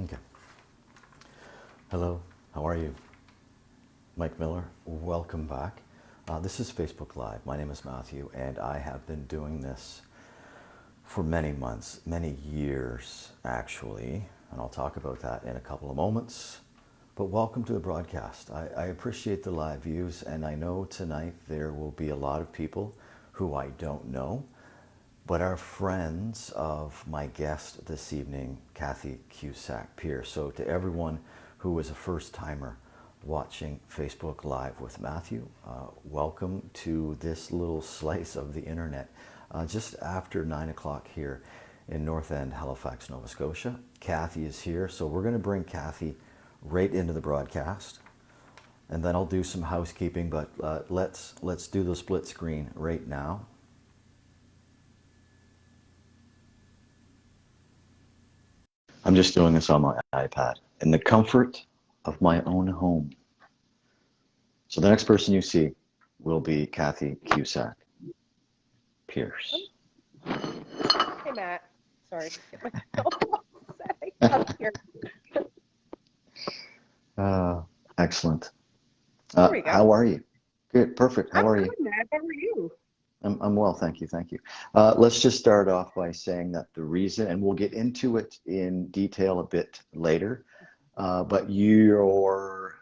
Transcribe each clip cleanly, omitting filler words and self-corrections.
Okay. Hello, how are you? Mike Miller, welcome back. This is Facebook Live. My name is Matthew, and I have been doing this for many months, many years actually, and I'll talk about that in a couple of moments. But welcome to the broadcast. I appreciate the live views, and I know tonight there will be a lot of people who I don't know, but are friends of my guest this evening, Cathy Cusack Pierce. So to everyone who is a first timer watching Facebook Live with Matthew, welcome to this little slice of the internet. Just after 9 o'clock here in North End, Halifax, Nova Scotia. Cathy is here, so we're going to bring Cathy right into the broadcast, and then I'll do some housekeeping, but let's do the split screen right now. I'm just doing this on my iPad in the comfort of my own home. So the next person you see will be Cathy Cusack Pierce. Hey, Matt. Sorry. Get myself up here. Excellent. There we go. How are you? Good, perfect. How are I'm you? good, Matt. How are you? I'm well, thank you, thank you. Let's just start off by saying that the reason, and we'll get into it in detail a bit later, but your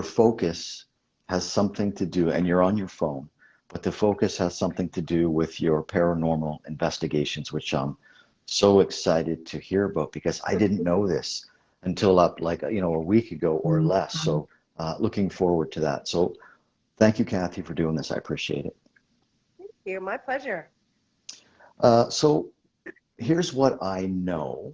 focus has something to do, and you're on your phone, but the focus has something to do with your paranormal investigations, which I'm so excited to hear about because I didn't know this until up like a week ago or less. So looking forward to that. So thank you, Cathy, for doing this. I appreciate it. Thank you. My pleasure. So here's what I know,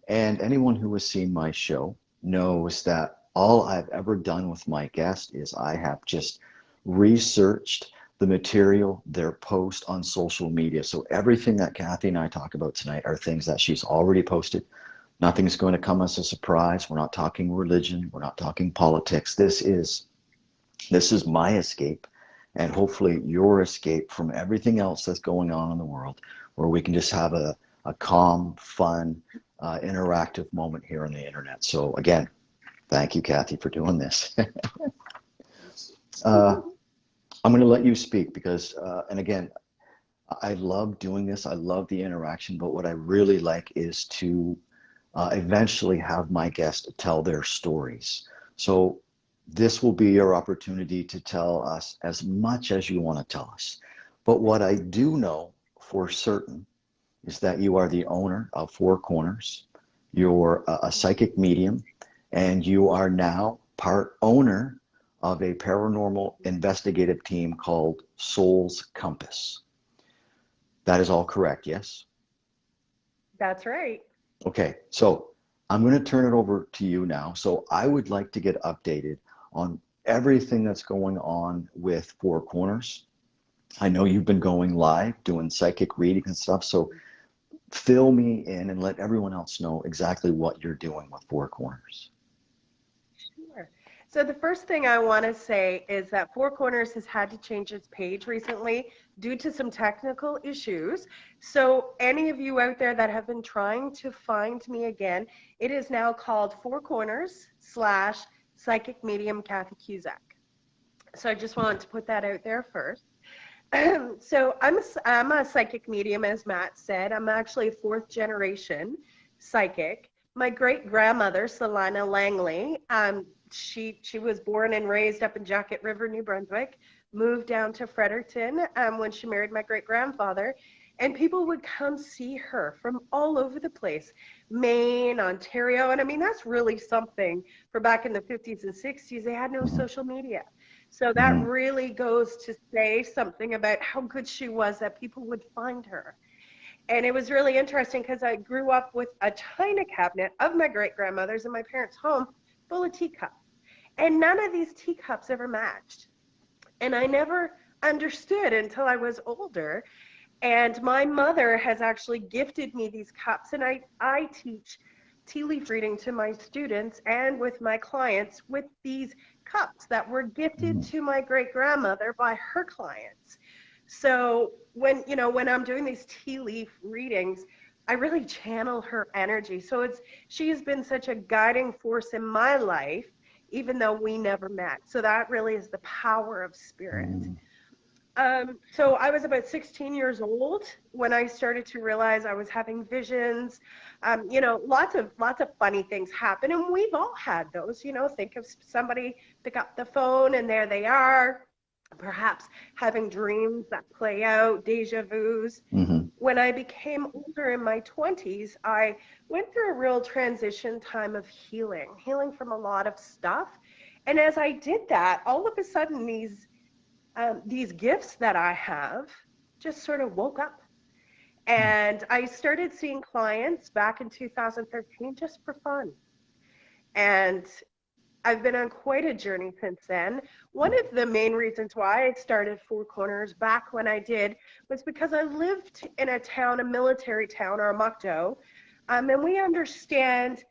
and anyone who has seen my show knows that all I've ever done with my guest is I have just researched the material, their post on social media. So everything that Cathy and I talk about tonight are things that she's already posted. Nothing's going to come as a surprise. We're not talking religion. We're not talking politics. This is my escape, and hopefully your escape from everything else that's going on in the world, where we can just have a calm, fun, interactive moment here on the internet. So again, thank you, Cathy, for doing this. I'm going to let you speak because, and again, I love doing this. I love the interaction, but what I really like is to eventually have my guest tell their stories. So this will be your opportunity to tell us as much as you want to tell us. But what I do know for certain is that you are the owner of Four Corners. You're a psychic medium, and you are now part owner of a paranormal investigative team called Soul's Compass. That is all correct, yes? That's right. Okay, so I'm going to turn it over to you now. So I would like to get updated on everything that's going on with Four Corners. I know you've been going live, doing psychic reading and stuff. So fill me in and let everyone else know exactly what you're doing with Four Corners. Sure. So the first thing I want to say is that Four Corners has had to change its page recently due to some technical issues. So any of you out there that have been trying to find me again, it is now called Four Corners / Psychic Medium Cathy Cusack. So I just wanted to put that out there first. So I'm a psychic medium, as Matt said. I'm actually a fourth generation psychic. My great grandmother, Selina Langley, she was born and raised up in Jacket River, New Brunswick, moved down to Fredericton when she married my great grandfather, and people would come see her from all over the place, Maine, Ontario, and I mean that's really something for back in the 50s and 60s. They had no social media. So that Mm-hmm. really goes to say something about how good she was that people would find her. And it was really interesting because I grew up with a china cabinet of my great grandmother's in my parents' home full of teacups. And none of these teacups ever matched. And I never understood until I was older. And my mother has actually gifted me these cups. And I teach tea leaf reading to my students and with my clients with these cups that were gifted to my great grandmother by her clients. So when I'm doing these tea leaf readings, I really channel her energy. So she has been such a guiding force in my life, even though we never met. So that really is the power of spirit. Mm. So I was about 16 years old when I started to realize I was having visions. Lots of funny things happen, and we've all had those. Think of somebody pick up the phone and there they are, perhaps having dreams that play out, deja vus. Mm-hmm. When I became older in my 20s, I went through a real transition time of healing from a lot of stuff. And as I did that, all of a sudden these gifts that I have just sort of woke up. And I started seeing clients back in 2013 just for fun. And I've been on quite a journey since then. One of the main reasons why I started Four Corners back when I did was because I lived in a town, a military town, or a mukdo, and we understand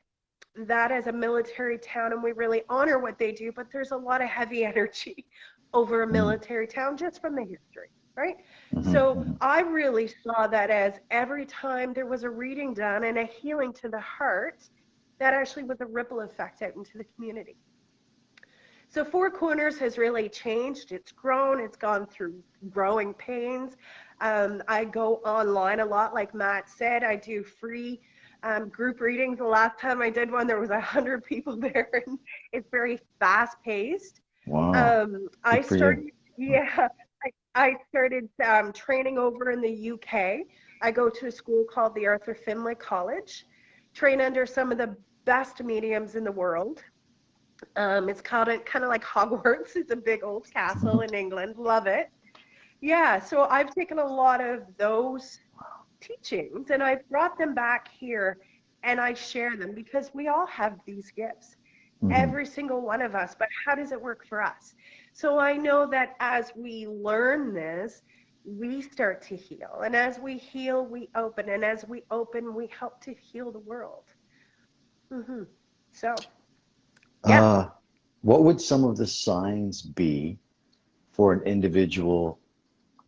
that as a military town, and we really honor what they do, but there's a lot of heavy energy over a military town just from the history, right? Mm-hmm. So Mm-hmm. I really saw that as every time there was a reading done and a healing to the heart, that actually was a ripple effect out into the community. So Four Corners has really changed. It's grown. It's gone through growing pains. I go online a lot, like Matt said. I do free group readings. The last time I did one, there was 100 people there, and it's very fast-paced. Wow. I Good for you. started, yeah, I started training over in the UK. I go to a school called the Arthur Findlay College, train under some of the best mediums in the world. It's called kind of like Hogwarts. It's a big old castle in England. Love it. Yeah, so I've taken a lot of those teachings and I've brought them back here and I share them because we all have these gifts, Mm-hmm. every single one of us, but how does it work for us? So I know that as we learn this, we start to heal. And as we heal, we open. And as we open, we help to heal the world. hmm So, yeah. Uh, what would some of the signs be for an individual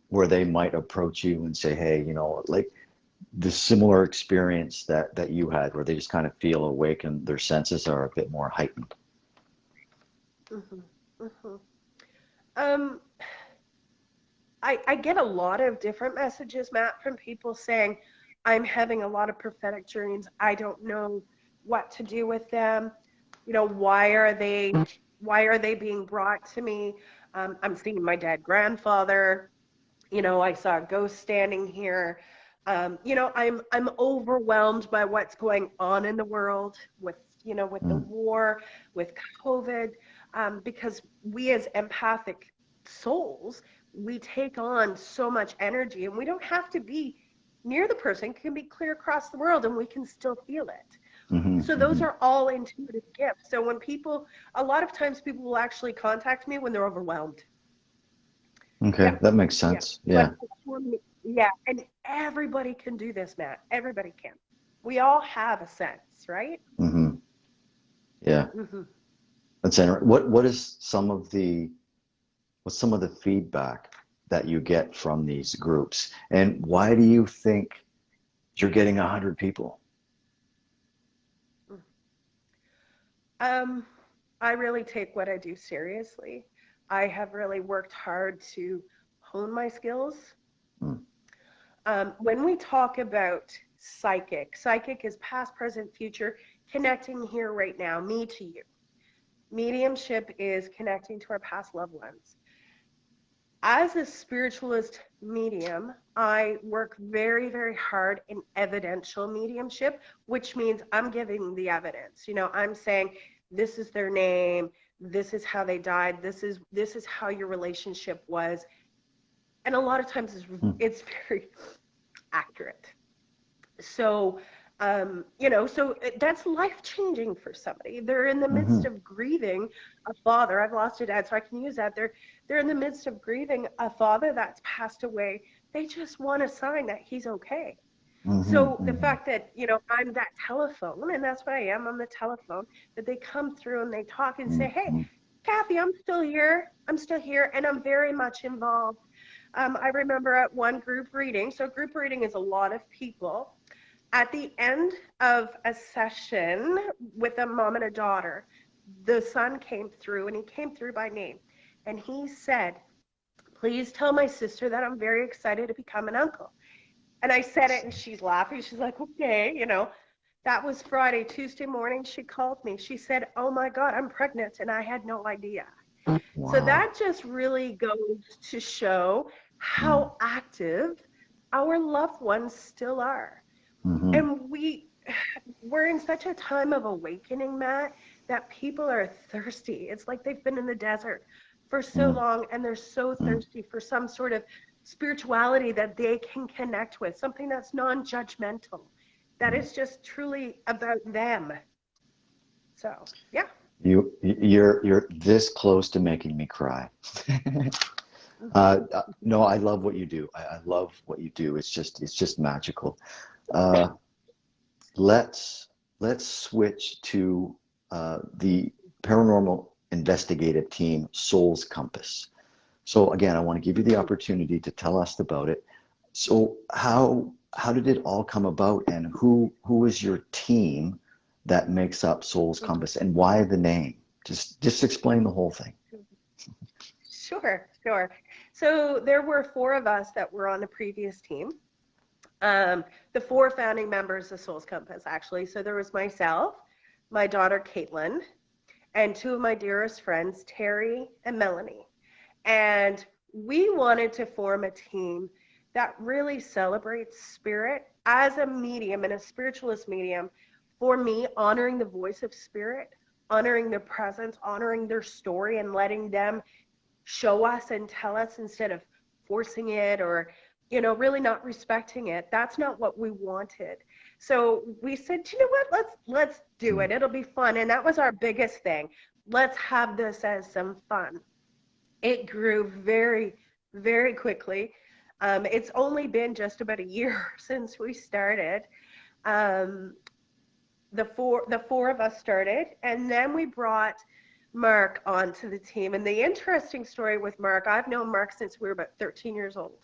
where they might approach you and say, hey, like the similar experience that you had, where they just kind of feel awake and their senses are a bit more heightened? hmm hmm Um, I get a lot of different messages, Matt, from people saying, I'm having a lot of prophetic dreams. I don't know what to do with them. Why are they being brought to me? I'm seeing my dead grandfather. I saw a ghost standing here. I'm overwhelmed by what's going on in the world with the Mm. war, with COVID, because we as empathic souls, we take on so much energy, and we don't have to be near the person. It can be clear across the world, and we can still feel it. Mm-hmm. So those Mm-hmm. are all intuitive gifts. So a lot of times people will actually contact me when they're overwhelmed. Okay, Yeah. that makes Yeah. sense. But Yeah. for me, yeah, and everybody can do this, Matt. Everybody can. We all have a sense, right? Mm-hmm. Yeah. hmm That's interesting. What's some of the feedback that you get from these groups, and why do you think you're getting 100 people? Um, I really take what I do seriously. I have really worked hard to hone my skills. Mm. When we talk about psychic is past, present, future, connecting here right now, me to you. Mediumship is connecting to our past loved ones. As a spiritualist medium, I work very, very hard in evidential mediumship, which means I'm giving the evidence. I'm saying this is their name, this is how they died, this is how your relationship was, and a lot of times Mm. it's very accurate. So that's life changing for somebody. They're in the Mm-hmm. midst of grieving a father. I've lost a dad, so I can use that. They're in the midst of grieving a father that's passed away. They just want a sign that he's okay. Mm-hmm. So the Mm-hmm. fact that, I'm that telephone, and that's what I am, I'm the telephone, that they come through and they talk and say, hey, Mm-hmm. Cathy, I'm still here. I'm still here, and I'm very much involved. I remember at one group reading, so group reading is a lot of people. At the end of a session with a mom and a daughter, the son came through, and he came through by name. And he said, please tell my sister that I'm very excited to become an uncle. And I said it, and she's laughing. She's like, okay, you know. That was Friday. Tuesday morning, she called me. She said, oh my God, I'm pregnant, and I had no idea. So Wow. that just really goes to show Mm. how active our loved ones still are. Mm-hmm. And we're in such a time of awakening, Matt, that people are thirsty. It's like they've been in the desert for so Mm. long, and they're so Mm. thirsty for some sort of spirituality that they can connect with, something that's non-judgmental, that Mm. is just truly about them. So, yeah. You're this close to making me cry. No, I love what you do. I love what you do. It's just magical. Uh, let's switch to the paranormal investigative team, Soul's Compass. So again, I want to give you the Mhm. opportunity to tell us about it. So how did it all come about, and who is your team that makes up Soul's Compass, and why the name? Just explain the whole thing. Sure, sure. So there were four of us that were on the previous team. The four founding members of Soul's Compass, actually. So there was myself, my daughter Caitlin, and two of my dearest friends, Terry and Melanie. And we wanted to form a team that really celebrates spirit as a medium and a spiritualist medium. For me, honoring the voice of spirit, honoring their presence, honoring their story, and letting them show us and tell us instead of forcing it, or really not respecting it. That's not what we wanted. So we said, you know what, let's do Mm. it, it'll be fun. And that was our biggest thing. Let's have this as some fun. It grew very, very quickly. It's only been just about a year since we started. um, the four of us started, and then we brought Mark onto the team. And the interesting story with Mark, I've known Mark since we were about 13 years old.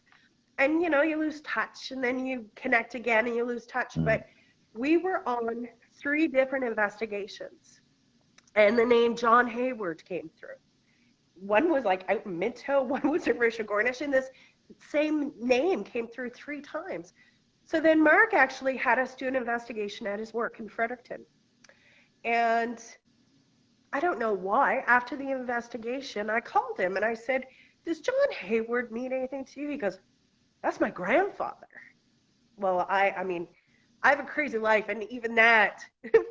And you lose touch, and then you connect again, and you lose touch. Mm. But we were on three different investigations, and the name John Hayward came through. One was like out in Minto, one was in Risha, and this same name came through three times. So then Mark actually had us do an investigation at his work in Fredericton. And I don't know why, after the investigation, I called him and I said, does John Hayward mean anything to you? He goes, that's my grandfather. Well, I mean, I have a crazy life, and even that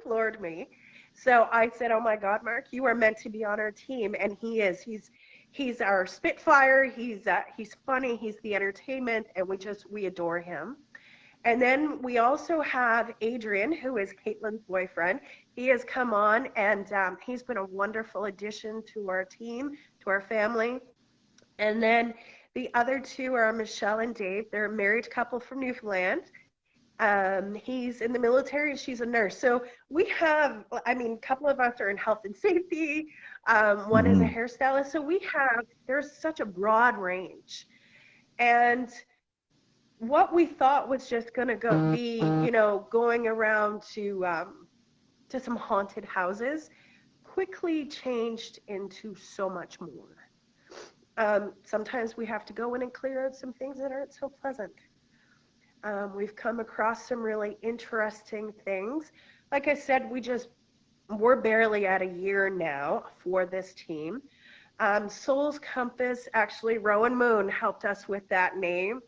floored me. So I said, oh my God, Mark, you are meant to be on our team. And he is. He's our Spitfire. He's funny. He's the entertainment, and we adore him. And then we also have Adrian, who is Caitlin's boyfriend. He has come on, and he's been a wonderful addition to our team, to our family. And then the other two are Michelle and Dave. They're a married couple from Newfoundland. He's in the military, and she's a nurse. So we have, I mean, a couple of us are in health and safety. One is a Mm-hmm. hairstylist. So there's such a broad range. And what we thought was just going to be, going around to some haunted houses quickly changed into so much more. Sometimes we have to go in and clear out some things that aren't so pleasant. We've come across some really interesting things. Like I said, we're barely at a year now for this team. Soul's Compass, actually, Rowan Moon helped us with that name.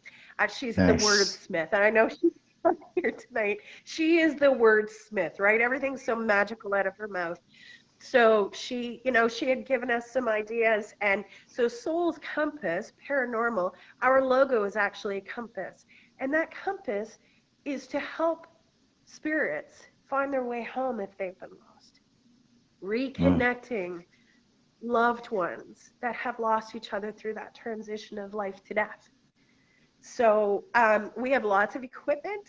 She's the Nice. wordsmith, and I know she's not here tonight. She is the wordsmith, right? Everything's so magical out of her mouth. So she had given us some ideas. And so Soul's Compass, paranormal, our logo is actually a compass. And that compass is to help spirits find their way home if they've been lost. Mm. Reconnecting loved ones that have lost each other through that transition of life to death. So we have lots of equipment,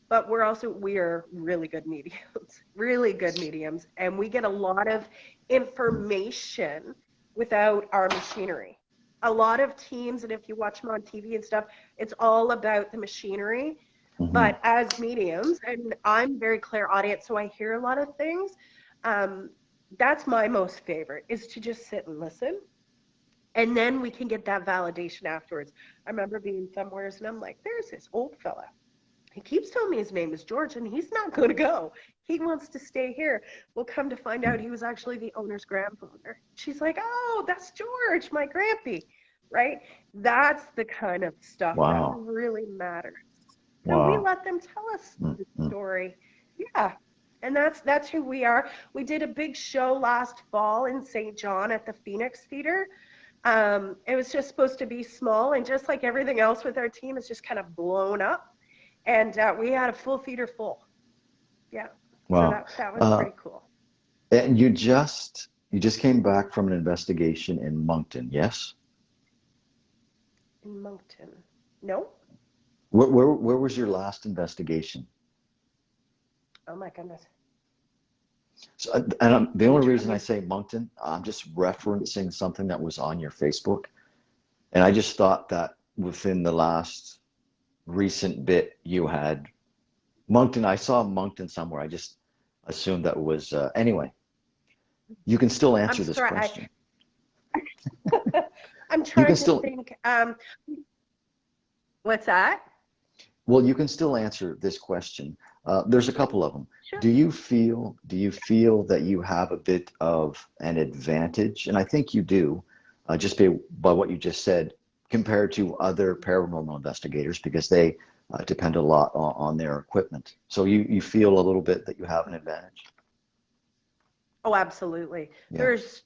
but we're really good mediums, really good mediums, and we get a lot of information without our machinery. A lot of teams, and if you watch them on TV and stuff, it's all about the machinery. Mm-hmm. But as mediums, and I'm very clairaudient, so I hear a lot of things. Um, that's my most favorite, is to just sit and listen. And then we can get that validation afterwards. I remember being somewhere and I'm like, there's this old fella. He keeps telling me his name is George and he's not going to go. He wants to stay here. We'll come to find out he was actually the owner's grandfather. She's like, oh, that's George, my grampy, right? That's the kind of stuff that Wow. really matters. So we Wow. let them tell us the Mm-hmm. story. Yeah. And that's who we are. We did a big show last fall in St. John at the Phoenix Theater. It was just supposed to be small, and just like everything else with our team, it's just kind of blown up. And we had a full theater full. Yeah. So Wow. that was Uh, pretty cool. and you just came back from an investigation in Moncton, yes? In Moncton. No? Where was your last investigation? Oh my goodness. So, the I'm only trying. reason I say Moncton, I'm just referencing something that was on your Facebook, and I just thought that within the last recent bit you had Moncton. I saw Moncton somewhere. I just assumed that was anyway. You can still I'm answer this sorry. question. I'm You can trying to still think. What's that? Well, you can still answer this question. There's a couple of them. Sure. Do you feel that you have a bit of an advantage? And I think you do, just by what you just said, compared to other paranormal investigators, because they depend a lot on their equipment. So you feel a little bit that you have an advantage. Oh, absolutely. Yeah. There's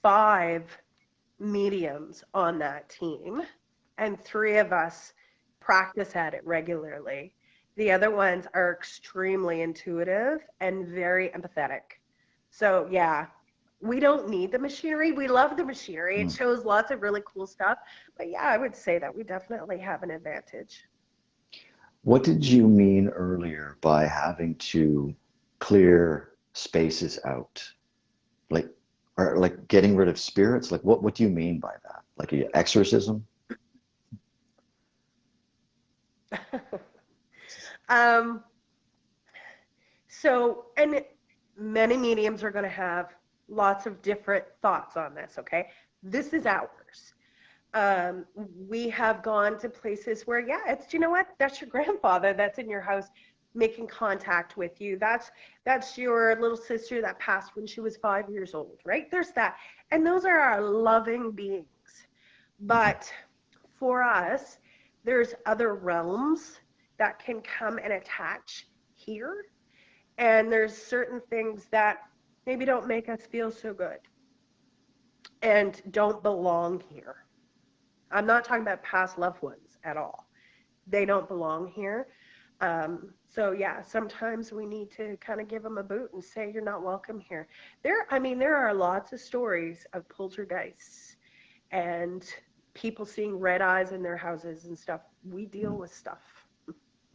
5 mediums on that team, and 3 of us practice at it regularly. The other ones are extremely intuitive and very empathetic. So, yeah, we don't need the machinery. We love the machinery. It Mm. shows lots of really cool stuff. But yeah, I would say that we definitely have an advantage. What did you mean earlier by having to clear spaces out? Like, or like getting rid of spirits? Like, what do you mean by that? Like an exorcism? um, and many mediums are going to have lots of different thoughts on this, okay? This is ours. We have gone to places where, yeah, you know what? That's your grandfather that's in your house making contact with you. That's your little sister that passed when she was 5 years old, right? There's that. And those are our loving beings. Mhm. But for us, there's other realms that can come and attach here. And there's certain things that maybe don't make us feel so good and don't belong here. I'm not talking about past loved ones at all. They don't belong here. So yeah, sometimes we need to kind of give them a boot and say you're not welcome here. There are lots of stories of poltergeists and people seeing red eyes in their houses and stuff. We deal Mm. with stuff.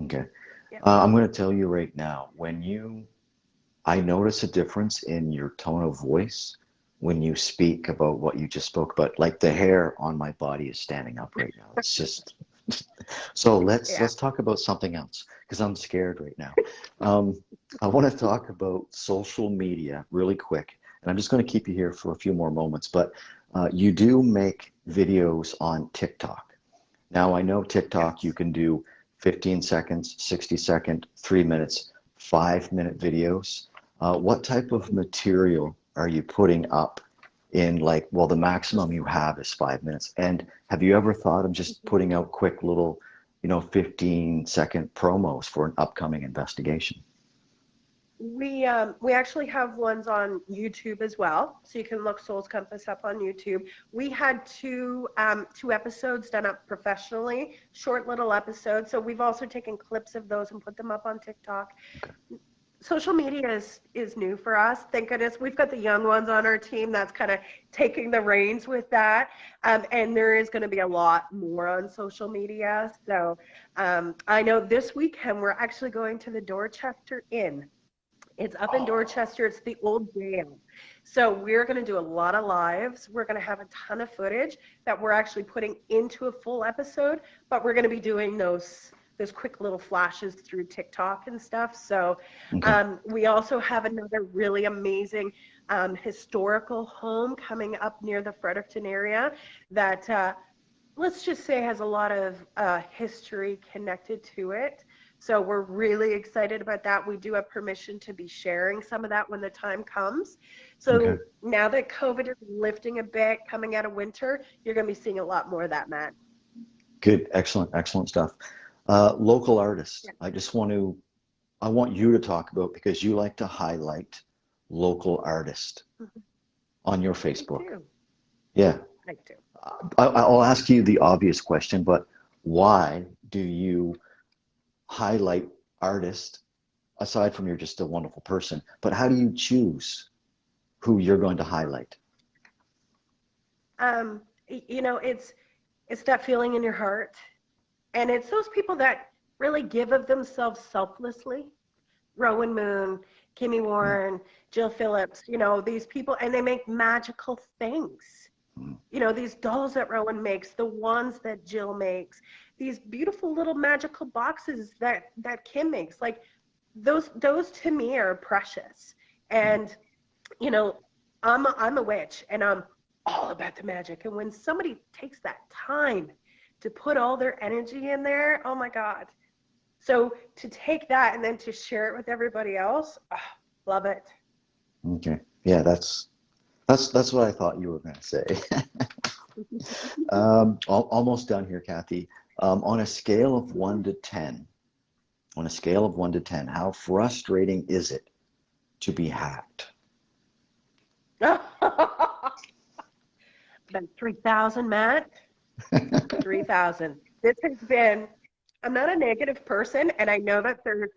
Okay. Yeah. I'm going to tell you right now, I notice a difference in your tone of voice when you speak about what you just spoke about. Like the hair on my body is standing up right now. It's just so Yeah. let's talk about something else because I'm scared right now. Um, I want to talk about social media really quick, and I'm just going to keep you here for a few more moments. But you do make videos on TikTok. Now I know TikTok you Yes. can do 15 seconds, 60-second, 3 minutes, 5-minute videos. What type of material are you putting up in like, well, the maximum you have is 5 minutes. And have you ever thought of just putting out quick little, 15-second promos for an upcoming investigation? We actually have ones on YouTube as well, so you can look Souls Compass up on YouTube. We had two episodes done up professionally, short little episodes. So we've also taken clips of those and put them up on TikTok. Okay. Social media is new for us. Thank goodness we've got the young ones on our team that's kind of taking the reins with that. And there is going to be a lot more on social media. So I know this weekend we're actually going to the Dorchester Inn. It's up in Oh, Dorchester. It's the old jail. So we're going to do a lot of lives. We're going to have a ton of footage that we're actually putting into a full episode, but we're going to be doing those. those quick little flashes through TikTok and stuff. So Okay. we also have another really amazing historical home coming up near the Fredericton area that let's just say has a lot of history connected to it. So we're really excited about that. We do have permission to be sharing some of that when the time comes. Okay. So now that COVID is lifting a bit, coming out of winter, you're going to be seeing a lot more of that, Matt. Good. Excellent. Excellent stuff. Local artists. Yeah. I want you to talk about, because you like to highlight local artists on your I Facebook. do. Yeah. I do. I'll ask you the obvious question, but why do you highlight artists aside from you're just a wonderful person? But how do you choose who you're going to highlight? It's that feeling in your heart, and it's those people that really give of themselves selflessly. Rowan Moon, Kimmy Mm, Warren, Jill Phillips, these people, and they make magical things. mm, These dolls that Rowan makes, the wands that Jill makes, these beautiful little magical boxes that Kim makes. Like those to me are precious. mm. And you know, I'm a witch and I'm all about the magic. And when somebody takes that time to put all their energy in there, oh my God. So to take that and then to share it with everybody else, love it. Okay. Yeah, that's what I thought you were going to say. Almost done here, Cathy. On a scale of 1 to 10, how frustrating is it to be hacked? About 3,000, Matt. 3,000. This has been, I'm not a negative person, and I know that there's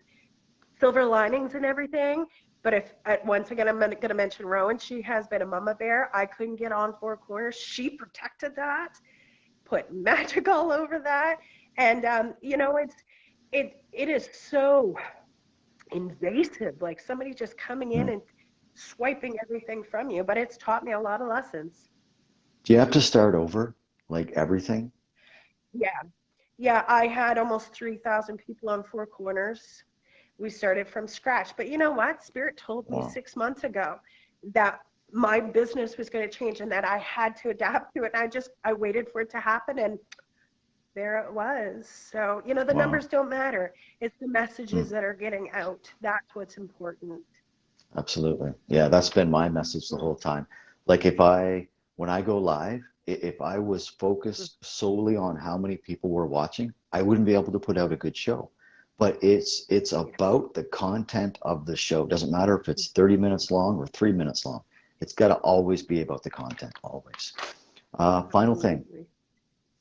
silver linings and everything. But once again, I'm going to mention Rowan. She has been a mama bear. I couldn't get on Four Corners. She protected that, put magic all over that. And, it is so invasive, like somebody just coming in Mm. and swiping everything from you. But it's taught me a lot of lessons. Do you have to start over, like everything? Yeah. Yeah, I had almost 3,000 people on Four Corners. We started from scratch. But you know what? Spirit told me Wow. 6 months ago that my business was going to change and that I had to adapt to it. And I waited for it to happen and there it was. So, the Wow. numbers don't matter. It's the Mm. messages that are getting out. That's what's important. Absolutely. Yeah, that's been my message the whole time. Like when I go live, if I was focused solely on how many people were watching, I wouldn't be able to put out a good show. But it's Yeah. about the content of the show. It doesn't matter if it's 30 minutes long or 3 minutes long. It's got to always be about the content, always. Final thing,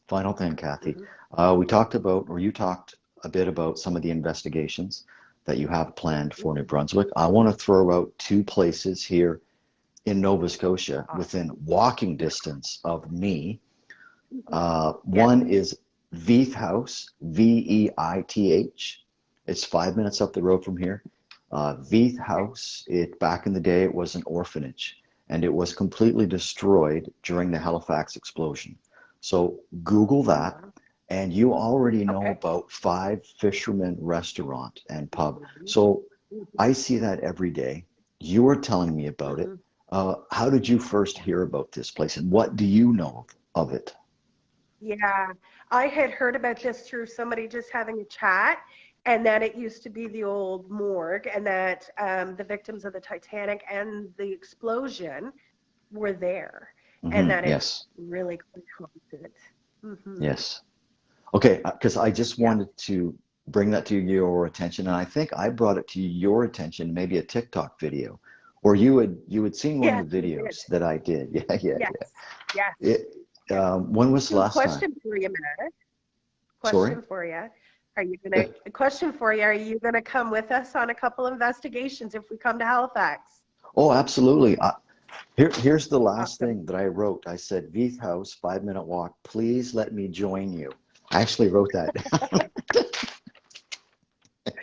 Absolutely. Cathy. Hmm. We talked about, or you talked a bit about some of the investigations that you have planned for New Hmm. Brunswick. I want to throw out two places here in Nova Scotia within Awesome. walking distance of me. Hmm. Yeah. One is Veith House, Veith. It's 5 minutes up the road from here. Veith Okay. House, back in the day, it was an orphanage, and it was completely destroyed during the Halifax explosion. So Google Oh, that, wow. and you already know Okay. about Five Fishermen Restaurant and Pub. Mhm. So Mhm. I see that every day. You were telling me about it. Mhm. How did you first hear about this place, and what do you know of it? Yeah, I had heard about this through somebody just having a chat, and that it used to be the old morgue, and that the victims of the Titanic and the explosion were there, and that it's Yes, really quite haunted. Hmm. yes. Okay, because I just Yeah. wanted to bring that to your attention, and I think I brought it to your attention, maybe a TikTok video, or you had seen one Yes, of the you did. videos that I did. Yeah, yeah, Yes. yeah. Yes. It, Yes. when was the So, last time? question for you, Matt. Sorry? Question for you. A question for you. Are you gonna come with us on a couple investigations if we come to Halifax? Oh, absolutely. Here's the last Awesome. thing that I wrote. I said, Veith House, 5 minute walk. Please let me join you. I actually wrote that down.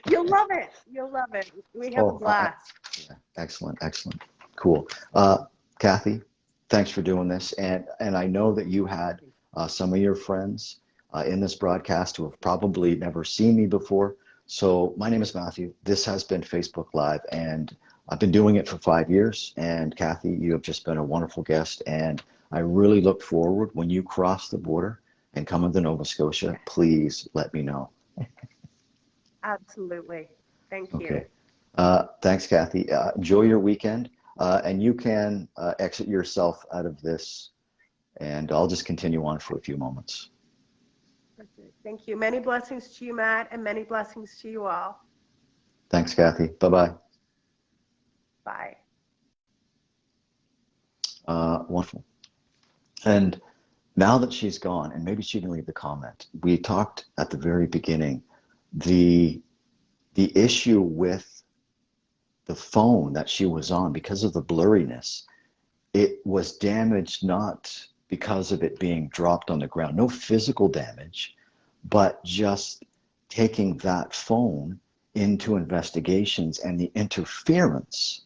You'll love it. You'll love it. We have a Oh, blast. yeah, excellent, excellent, cool. Cathy, thanks for doing this. And I know that you had some of your friends in this broadcast who have probably never seen me before. So my name is Matthew. This has been Facebook Live, and I've been doing it for 5 years. And Cathy, you have just been a wonderful guest, and I really look forward when you cross the border and come into Nova Scotia. Please let me know. Absolutely. Thank you. Okay. Thanks, Cathy. Enjoy your weekend, and you can exit yourself out of this, and I'll just continue on for a few moments. Thank you. Many blessings to you, Matt, and many blessings to you all. Thanks, Cathy. Bye-bye. Bye. Wonderful. And now that she's gone, and maybe she can leave the comment, we talked at the very beginning, the issue with the phone that she was on, because of the blurriness, it was damaged not because of it being dropped on the ground, no physical damage, but just taking that phone into investigations and the interference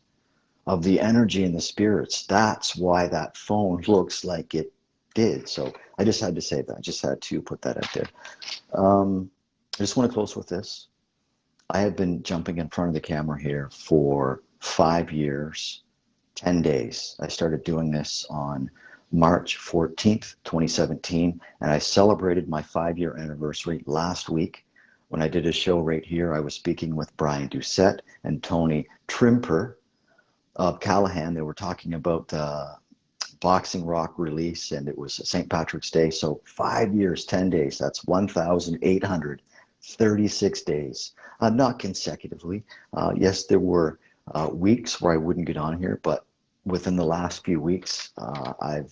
of the energy and the spirits. That's why that phone looks like it did. So I just had to say that. I just had to put that out there. I just want to close with this. I have been jumping in front of the camera here for 5 years, 10 days. I started doing this on March 14th, 2017, and I celebrated my 5-year anniversary last week when I did a show right here. I was speaking with Brian Doucette and Tony Trimper of Callahan. They were talking about the Boxing Rock release, and it was St. Patrick's Day. So 5 years, 10 days, that's 1,836 days, not consecutively. Yes, there were weeks where I wouldn't get on here, but within the last few weeks, I've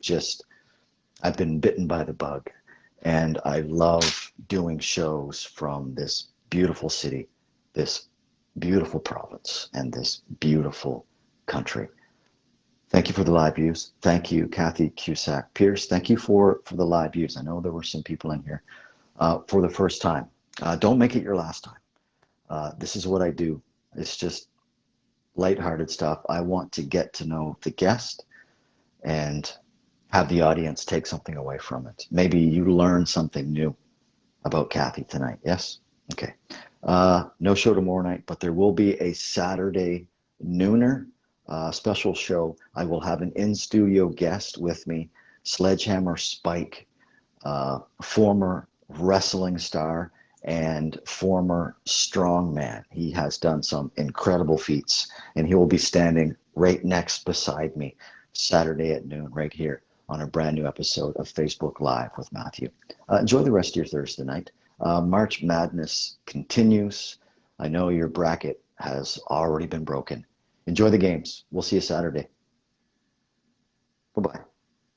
been bitten by the bug, and I love doing shows from this beautiful city, this beautiful province, and this beautiful country. Thank you for the live views. Thank you, Cathy Cusack Pierce. Thank you for the live views. I know there were some people in here for the first time. Don't make it your last time. This is what I do. It's just lighthearted stuff. I want to get to know the guest and have the audience take something away from it. Maybe you learn something new about Cathy tonight. Yes? Okay. No show tomorrow night, but there will be a Saturday nooner special show. I will have an in-studio guest with me, Sledgehammer Spike, former wrestling star and former strongman. He has done some incredible feats, and he will be standing right next beside me Saturday at noon right here on a brand new episode of Facebook Live with Matthew. Enjoy the rest of your Thursday night. March Madness continues. I know your bracket has already been broken. Enjoy the games. We'll see you Saturday. Bye-bye.